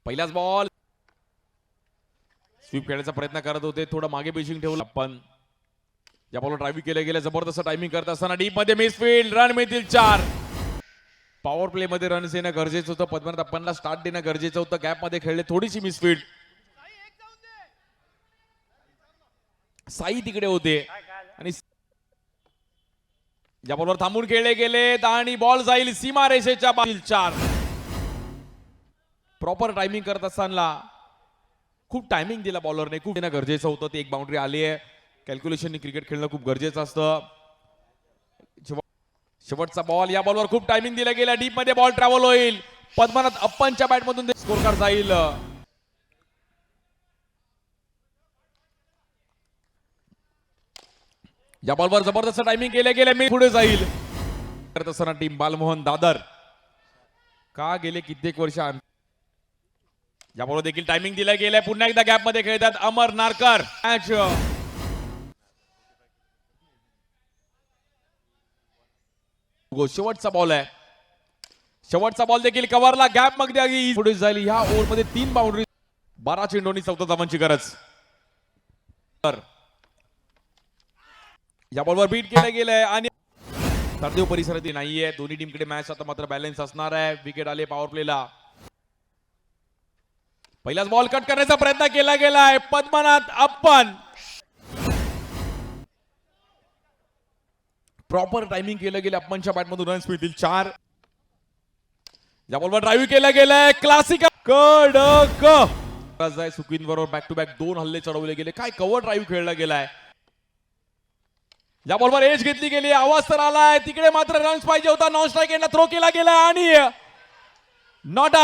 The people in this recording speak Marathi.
पहिलाच बॉल स्वीप खेळण्याचा प्रयत्न करत होते, थोडं मागे पिचिंग ठेवलं आपण. या बॉलवर ड्रायव्हिंग केलं गेलं, जबरदस्त टायमिंग करत असताना डीप मध्ये मिसफील्ड, रन मिळतील 4. पॉवर प्ले मध्ये रन्स येणं गरजेचं होतं, पद्मनाथ अप्पांना स्टार्ट देणं गरजेचं होतं. गॅप मध्ये खेळले, थोडीशी मिसफील्ड. साई तिकडे होते आणि या बॉलवर थांबून खेळले गेले आणि बॉल जाईल सीमा रेषेच्या बाहेर. 4. प्रॉपर टायमिंग करत असताना खूप टायमिंग दिला बॉलरने, खूप देणं गरजेचं होतं. ते एक बाउंड्री आली आहे, कॅल्क्युलेशननी क्रिकेट खेळणं खूप गरजेचं असतं. शेवटचा बॉल, या बॉलवर खूप टायमिंग दिला गेला, डीप मध्ये बॉल ट्रॅव्हल होईल, पद्मनाथ अप्पांच्या बॅट मधून स्कोर कार्ड जाईल. या बॉलवर जबरदस्त टायमिंग केले गेले, मी पुढे जाईल करत असताना टीम बालमोहन दादर का गेले कित्येक वर्ष. या बॉलवर देखील टायमिंग दिलं गेलंय, पुन्हा एकदा गॅप मध्ये खेळतात अमर नारकर. मॅच शेवटचा बॉल आहे, शेवटचा बॉल देखील कव्हरला, गॅप मध्ये पुढे जाईल. ह्या ओव्हरमध्ये 3 बाउंड्री, 12 चेंडूंनी 14 धावांची गरज. या बॉलवर बीट केलं गेलंय आणि सरदेव परिसरात नाहीये. दोन्ही टीमकडे मॅच आता मात्र बॅलन्स असणार आहे. विकेट आले पॉवर प्लेला. पहिलाच बॉल कट करण्याचा प्रयत्न केला गेलाय, पद्मनाथ अप्पन. प्रॉपर टायमिंग केलं गेलं, अप्पनच्या बॅटमधून रन्स मिळतील 4. या बॉलवर ड्राईव्ह केलं गेलंय, क्लासिक कडक. सुकीन बरोबर बॅक टू बॅक 2 हल्ले चढवले गेले, काय कव्हर ड्राईव्ह खेळला गेलाय. या बॉलवर एज घेतली गेली, आवाज तर आलाय, तिकडे मात्र रन्स पाहिजे होता. नॉन स्ट्राईक एंडला थ्रो केला गेला आणि नॉट